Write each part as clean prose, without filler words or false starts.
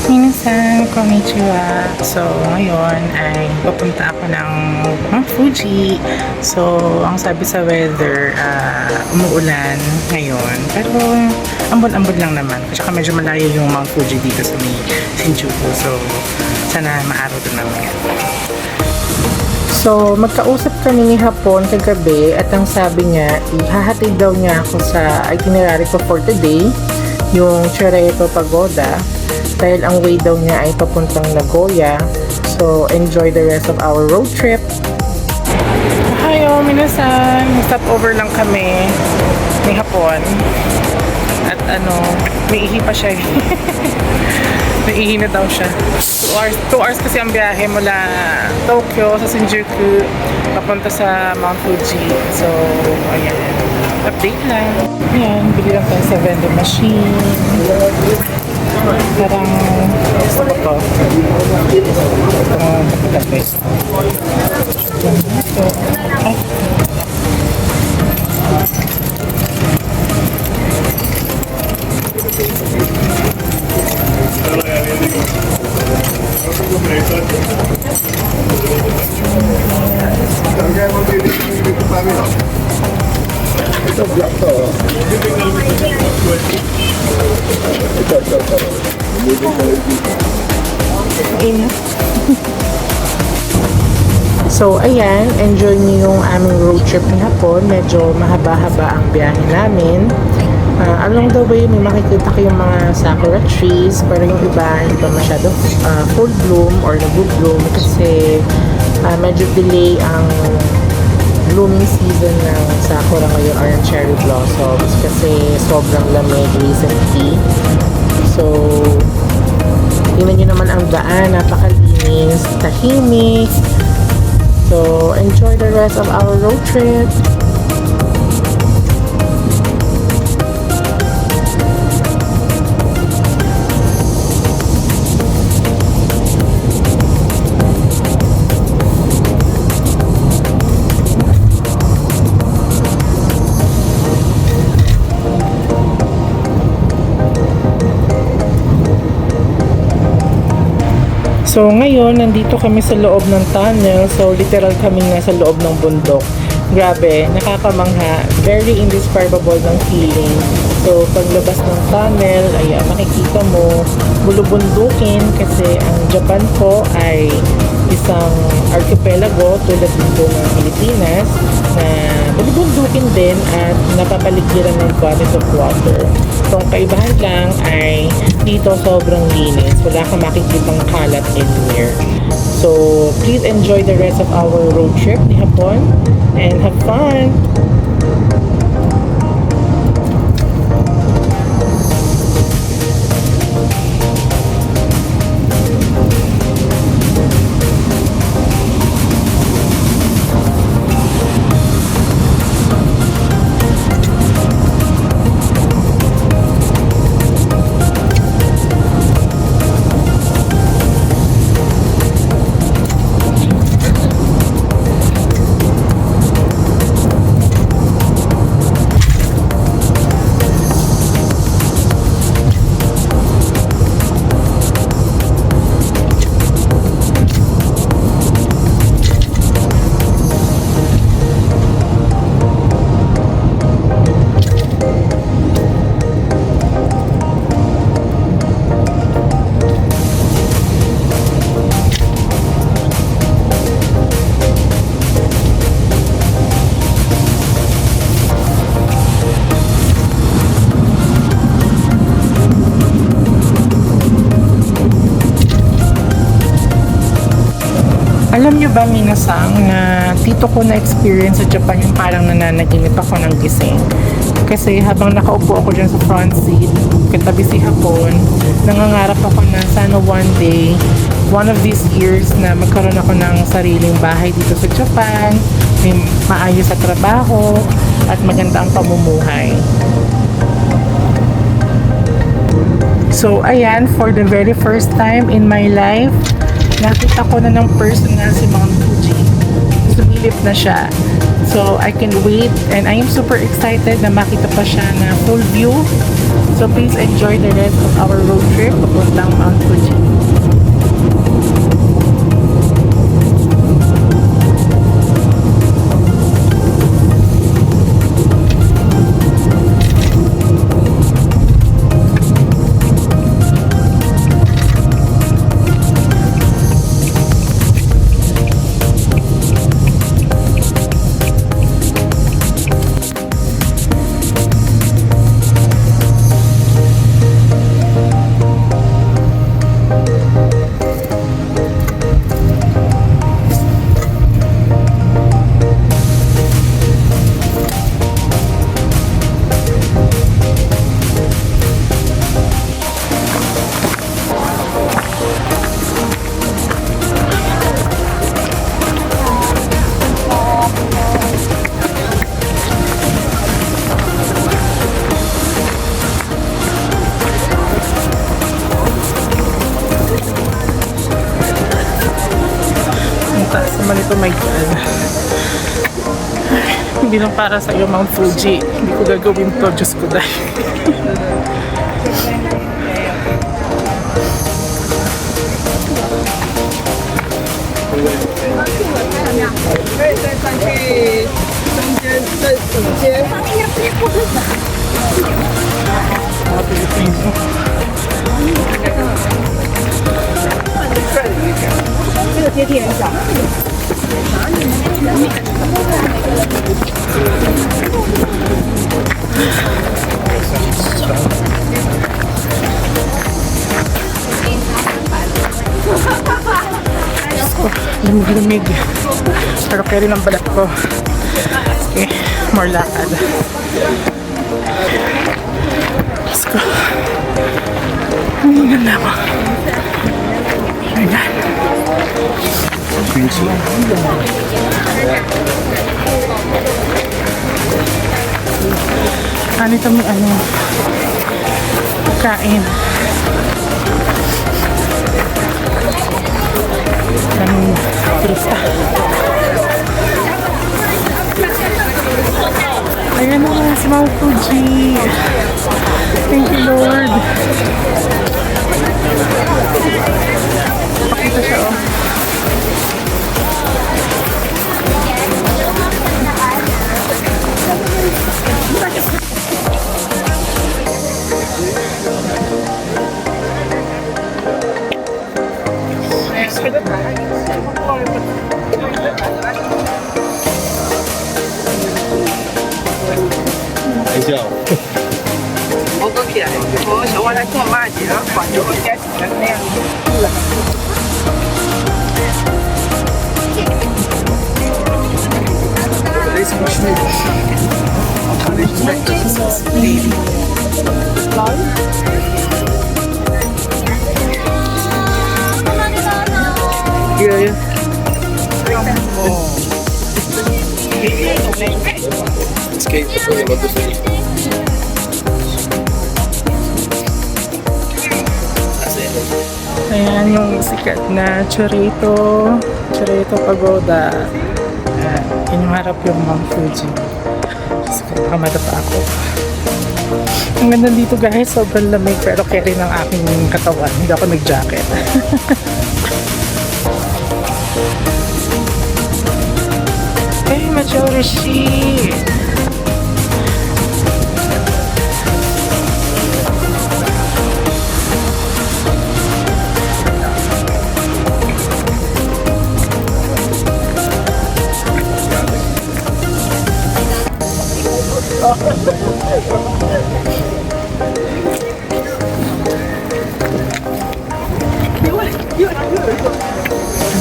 Minasan, konnichiwa. So, ngayon ay papunta ako ng Mount Fuji. So, ang sabi sa weather, umuulan ngayon. Pero, ambon-ambon lang naman. Kasi medyo malayo yung Mount Fuji dito sa may Shinjuku. So, sana maaraw doon naman. So, magkausap kami ni Hapon kagabi at ang sabi niya, ihahatid daw niya ako sa itinerary ko for today, yung Chereto Pagoda, dahil ang way daw niya ay papuntang Nagoya. So, enjoy the rest of our road trip. Hayo, minasan! Stop over lang kami ni Hapon. At may ihi pa siya. May ihi na daw siya. 2 hours kasi ang biyahe mula Tokyo sa Shinjuku papunta sa Mount Fuji. So, ayan. Update lang. Ayan, bili lang tayo sa vending machine. Parang gusto ko to. Kape. Ay. So, ayan, enjoy niyo yung aming road trip ni Hapon. Medyo mahaba-haba ang biyahe namin. Along the way, may makikita kayong mga sakura trees, pero yung iba hindi pa masyado full bloom or nag-bloom kasi medyo delay ang blooming season ng sakura ngayon or ng cherry blossoms kasi sobrang lamig recently. So, tingnan nyo naman ang daan, napakalinis, tahimik. So, enjoy the rest of our road trip. So ngayon, nandito kami sa loob ng tunnel. So literal kami nasa loob ng bundok. Grabe, nakakamangha. Very indescribable ng feeling. So paglabas ng tunnel, ay makikita mo bulubundukin kasi ang Japan po ay isang archipelago tulad dito ng Pilipinas na bulubundukin din at napapaligiran ng bodies of water. So, ang kaibahan lang ay dito sobrang linis. Wala kang makikitang kalat anywhere. So, please enjoy the rest of our road trip ni Hapon and have fun! Alam nyo ba, minasang, na dito ko na-experience sa Japan yung parang nananaginip ako ng gising. Kasi habang nakaupo ako dyan sa front seat, katabi si Hapon, nangangarap ako na sana one day, one of these years na magkaroon ako ng sariling bahay dito sa Japan, may maayos sa trabaho, at maganda ang pamumuhay. So, ayan, for the very first time in my life, nakita ko na ng personal si Mount Fuji. Sumilip na siya. So, I can wait and I am super excited na makita pa siya na full view. So, please enjoy the rest of our road trip papuntang Mount Fuji. naman ito, my God. Hindi lang para sa iyo, Mount Fuji. Hindi ko gagawin to, Diyos ko dahil. Lumig-lumig. Pero carry ng balat ko. Okay, more lakad. Let's go. Ang ganda mo. Ayan. Ano ito may ano? Kain. Daming turista. Ayan na si Mount Fuji. Thank you, Lord. Pakita siya, oh. Ayan yung sikat na Chorito Pagoda. Ayan, yun yung harap yung Mount Fuji. So, baka madapa ako. Ang ganda dito guys, sobrang lamig pero carry ng aking katawan. Hindi ako nag-jacket. Hey, Machorishi!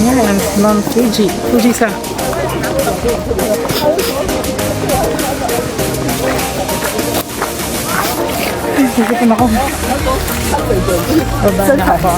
Ayan, Mount Fuji. Fuji-san. Hindi ko na ako. Baba na ako.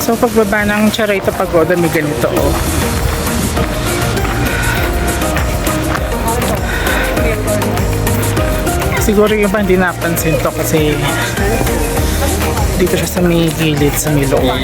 So pagbaba ng Chorito Pagoda may ganito, oh. Siguro yung iba hindi napansin to kasi dito siya sa may gilid, sa may looban.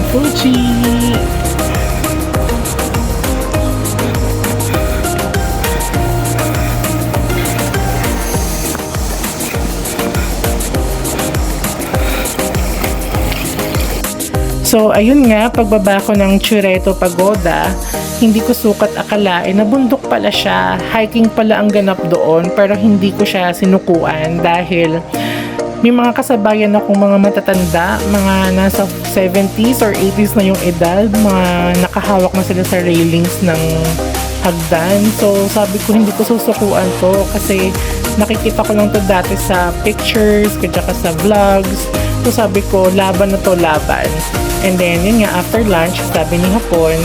Fuji. So, ayun nga, pagbaba ko ng Chureto Pagoda, hindi ko sukat akalain na bundok pala siya. Hiking pala ang ganap doon, pero hindi ko siya sinukuan dahil may mga kasabayan akong mga matatanda, mga nasa 70s or 80s na yung edad, mga nakahawak na sila sa railings ng hagdan. So, sabi ko hindi ko susukuan to kasi nakikita ko lang to dati sa pictures, kaya sa vlogs. So, sabi ko, laban na to, laban. And then, yun nga, after lunch, sabi ni Hapon,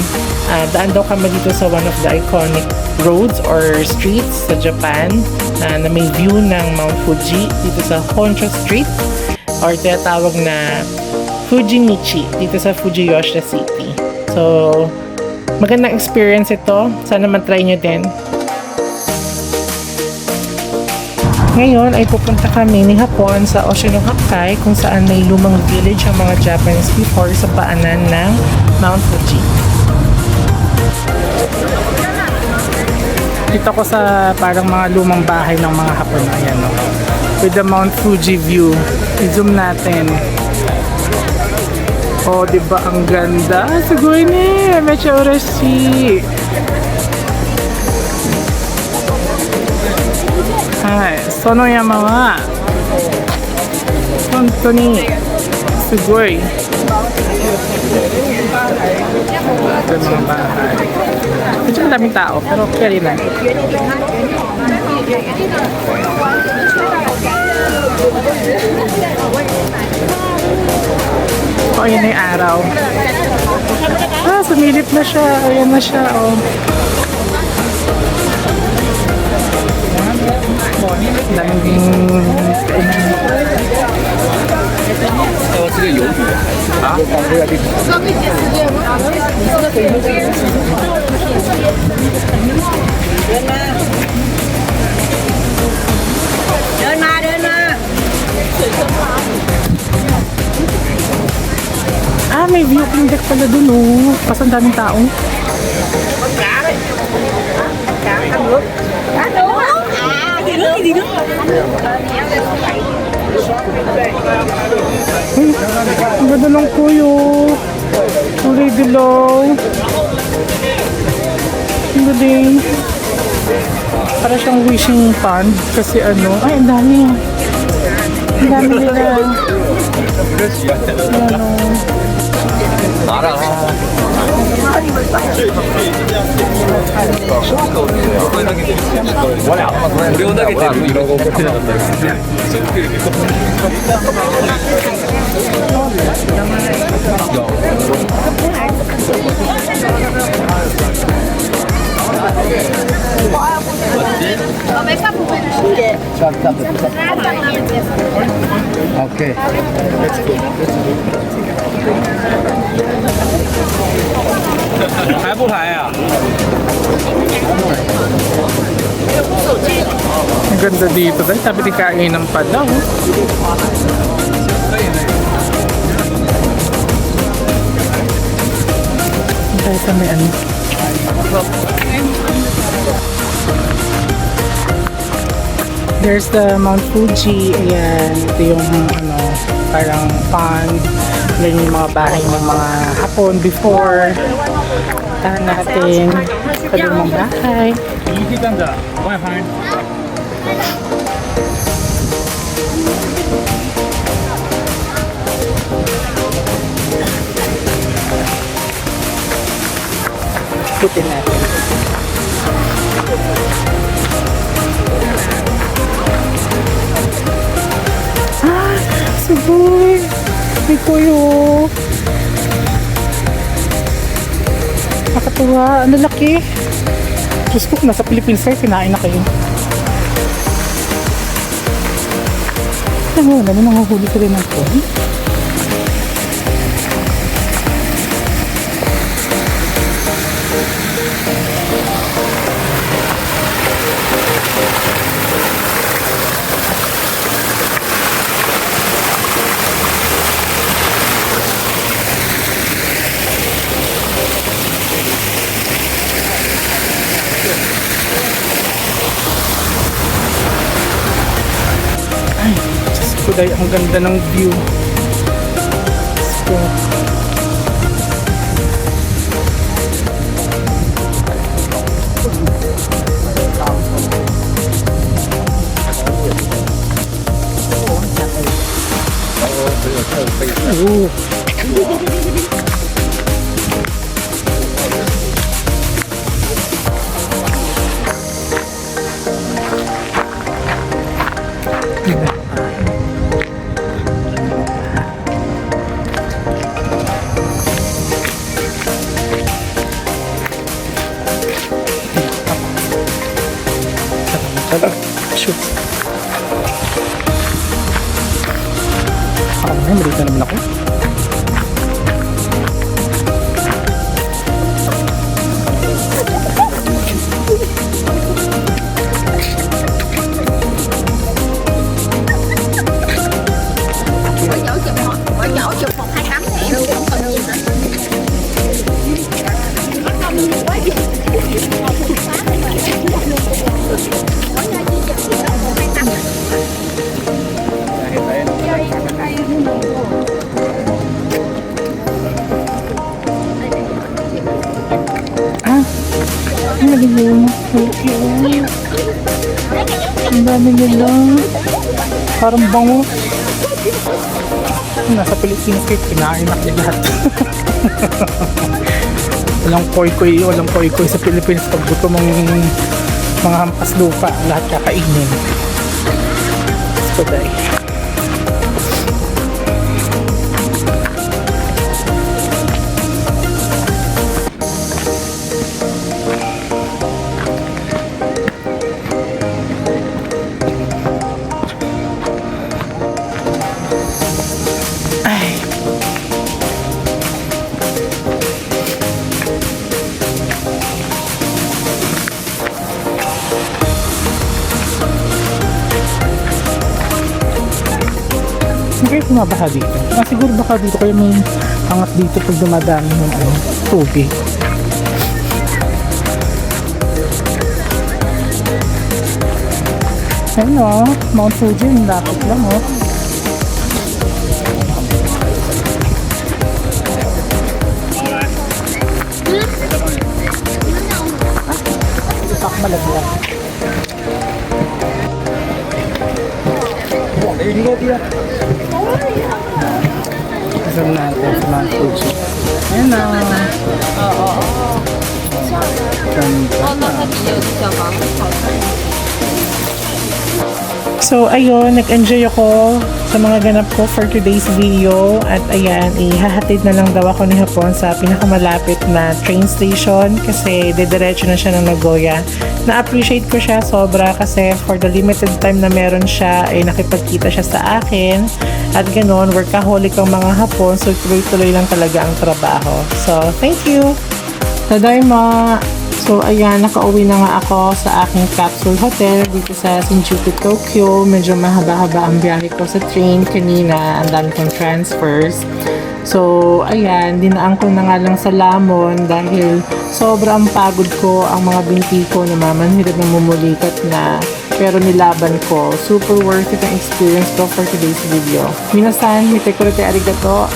daan daw kami dito sa one of the iconic roads or streets sa Japan na may view ng Mount Fuji dito sa Honshu Street or tinatawag na Fujimichi dito sa Fujiyoshi City. So, magandang experience ito. Sana matry nyo din. Ngayon ay pupunta kami ni Hapon sa Oshinohakai kung saan may lumang village ang mga Japanese before sa paanan ng Mount Fuji. Dito ko sa parang mga lumang bahay ng mga Hapon. Ayan o. With the Mount Fuji view. I-zoom natin. Oh, diba ang ganda? Sugoi ne! Mecha urashi! Hai, その山は本当にすごい ito yung mga bahay. Medyo madaming tao pero carry lang. Oh, yun na yung araw. Sumilip na siya. Ayan na siya. Oh. daming may viewing deck pala dun oh. Pas ang daming tao. Ang ganda ng kuyo. Kulay dilaw. Ang galing. Para siyang wishing pond. Kasi ano, ay ang dami. Ang dami nila. Ano. Okay. Ang ganda dito dahil sabi di kainan pa daw. Dahil sa may ano. There's the Mount Fuji. Ayan, ito yung ano, parang pond. Yan yung mga bahay ng mga Hapon before. Tahan natin sa lumang bahay. Putin natin. Suboy! May kuyo! Nakatuwa! Ano laki! Diyos ko, nasa Philippines kayo, kinain na kayo. Ano, nanguhuli ka rin ng phone? day, ang ganda ng view. So, shoot. Ako na, malita naman ako. Bỏ nhỏ chụp 128 thì em không cần gì nữa. Ang nagiging ang dami nila. Parang bango. Nasa Pilipinas kayo, kinain na kayo lahat. Walang koy-koy sa Pilipinas. Pag gusto mong mga hampas lupa, lahat kakainin. Skoday. Hindi kayo bumabaha dito. Siguro baka dito kayo may angat dito pag dumadami ng tubig. Ayun o, Mount Fuji, lapit lang o. Malaglag. Isang natin sa Mount Fuji. Ayan na. So ayun, nag-enjoy ako sa mga ganap ko for today's video. At ayan, ihahatid na lang daw ako ni Hapon sa pinakamalapit na train station kasi dediretso na siya ng Nagoya. Na-appreciate ko siya sobra kasi for the limited time na meron siya ay nakipagkita siya sa akin. At ganon, workaholic ang mga Hapon, so tuloy-tuloy lang talaga ang trabaho. So thank you! Tadaima! So ayan, nakauwi na nga ako sa aking capsule hotel dito sa Shinjuku, Tokyo. Medyo mahaba-haba ang biyahe ko sa train kanina. Ang dami kong transfers. So ayan, dinaan ko na nga lang sa Lamon dahil sobrang pagod ko. Ang mga binti ko namamanhirap ng mumulikat na. Pero nilaban ko. Super worth it ang experience ko for today's video. Minasan, mite kurete arigato.